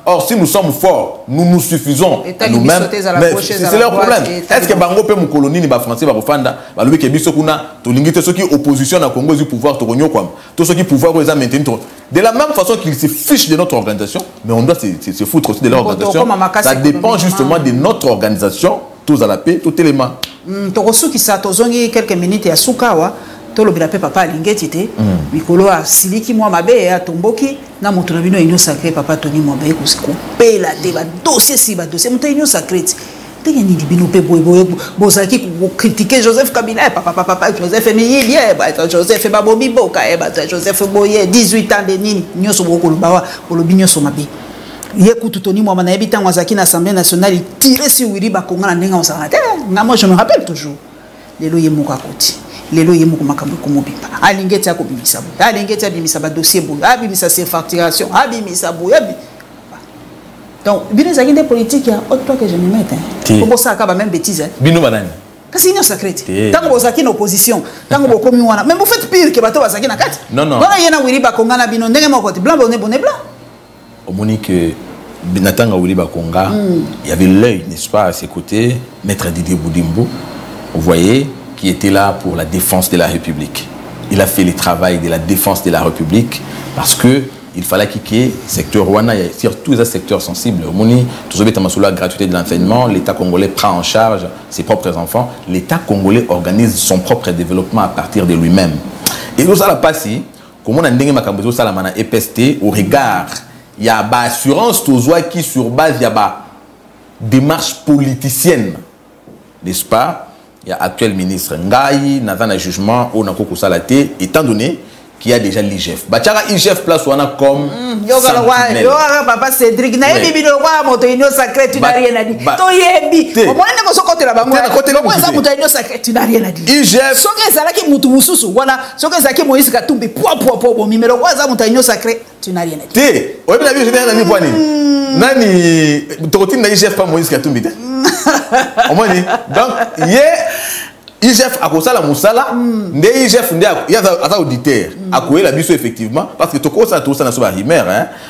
Or, si nous sommes forts, nous nous suffisons nous-mêmes. C'est leur problème. Est-ce que Bango peut me colonie ni français Barofanda, Baloubi Kebisokuna, Tolingite ceux qui opposition à Congo du pouvoir Toronio Kwam, tous ceux qui pouvoir les maintenir. De la même façon qu'ils se fichent de notre organisation, mais on doit se foutre aussi de leur organisation. Ça dépend justement de notre organisation, tous à la paix, tout élément. Torosu qui s'attendait quelques minutes à Sukawa. Tolo bilape papa alingeti te mikolo a siliki mwa mabe ya tomboki na moto na bino union sacrée papa Tony Mwamba ekupe la te ba dossier si ba dossier moto union sacrée te ni bino pe boy bozaki ko critiquer Joseph Kabila papa Joseph Emiye bien ba Joseph ba bobi boka ba Joseph Boye 18 ans de nini nyoso bokolo bawa kolobi nyoso mabe yekutu Tony Mwamba na ebita mwazaki na Assemblée nationale tirer si wiri ba konga na ndenga osanga te na moi je me rappelle toujours lelo yemuka koti lelo yemu makambo komobimba alingeti akobimisa bo alingeti abimisa ba dossier bo abimisa ses facturations abimisa bo donc bino zaki des politiques ya autre toi que je me mette pour ça ka ba même bêtise bino banani kasi union secrète tango bozaki na opposition tango bokomi wana mais vous faites pire que bato bazaki na kati non wana yena wili ba konga na bino ndenge moko blanc bonnet blanc au monique Binatanga wili ba konga il y avait l'œil n'est-ce pas à ses côtés maître Didier Boudimbo vous voyez qui était là pour la défense de la République. Il a fait le travail de la défense de la République parce que il fallait qu'il y ait secteur Rwanda, sur tous les secteurs sensibles. La gratuité de l'enseignement, l'État congolais prend en charge ses propres enfants. L'État congolais organise son propre développement à partir de lui-même. Et nous allons passer, comme on a dit, EPST, au regard, il y a une assurance qui sur base, il y a une démarche politicienne, n'est-ce pas? Il y a actuel ministre Ngaï, Nathan a jugement au Nakoko Salate, étant donné qu'il y a déjà l'IGF. Bachara IGF place wana comme sentinelle. Papa Cédric, na yebi bino wa moto union sacrée tu n'as rien à dire. To yebi. Au moins na ko côté la bango. Ko za moto union sacrée tu n'as rien à dire. IGF. Soke ezalaki mutu mususu wana, soke ezalaki Moïse Katumbi po bo numéro wa za moto union sacrée tu n'as rien à dire. Té, oyebi na bi je na mi bwani. Nani tokotine na IGF pas Moïse Katumbi té. Donc, IGF a causé la moussala, IGF il y a un auditeur, a causé la biso effectivement, parce que tout ça n'a pas de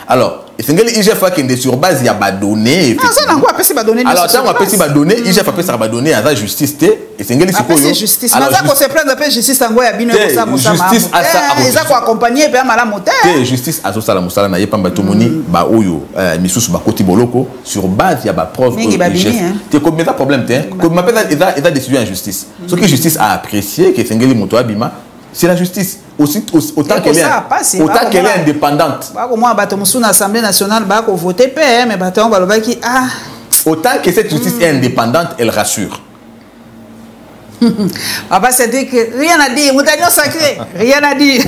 alors, c'est IGF qui est sur base, il y a des données. Alors, ça, on a fait des données, IGF a fait des données à la justice, et c'est une justice. Alors, justice à justice à accompagner justice à la moussala, n'a pas de bah oyo, missus bakoti boloko, sur base, il y a des preuves. Tu as combien de problèmes, comme m'appelle, il a décidé en justice. Ce que la justice a apprécié, que c'est Moto Abima, c'est la justice. Autant qu'elle est indépendante. L'Assemblée nationale va voter mais autant que cette justice est indépendante, elle rassure. Papa c'est dit que rien à dire, Moutagnon sacré, rien à dire.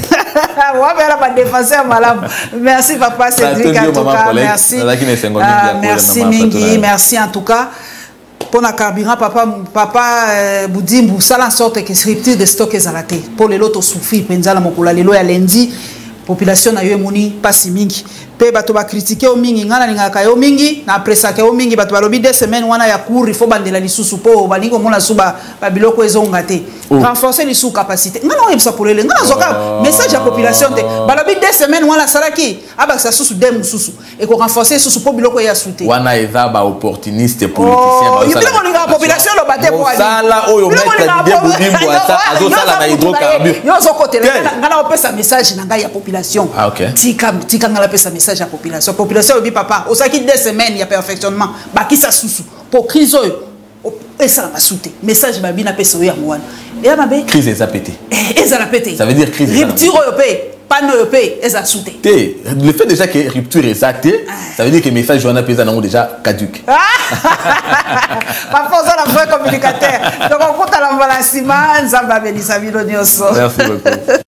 Merci papa Cédric en tout cas, merci. Merci Mingi, merci en tout cas. Pour la carburant, papa Boudimbo, ça en sorte que ce rupture de stock est à la tête. Pour les lots souffrir, pendant la mokula, les lots à lundi, population a eu moni pas si mingi. pe bato ba critiquer o mingi ngana lingaka yo mingi na presaka yo mingi bato balobi 2 semaines wana ya cours il faut bandela lisusu po balingo mona suba ba biloko ezonga te renforcer lisu capacité ngana o yebisa polele ngana zoka message à population te balobi 2 semaines wana salaki aba sa susu dem susu et ko renforcer susu po biloko ya souté wana eza ba opportuniste politicien ba sala yibile ko population lo bate po ali sala oyo mettre de bobimbo ata azosala na hydrocarbure yo zokotela ngana opesa message na ngai ya population tika ngala pesa message à la population. La population dit papa, au saki 2 semaines il y a perfectionnement. Ba qui ça sous pour crise et ça va sauter. Message ba bina pesa ya mwana. Et ma be crise ça pété. Et ça la pété. Ça veut dire crise. Rupture européenne, panne européenne et ça sauter. Le fait déjà que rupture est ça veut dire que message journal pesa nango déjà caduc. Papa ça la vrai communicateur. Donc on compte à l'embalancement, ça va venir ça vino nyoso. Merci beaucoup.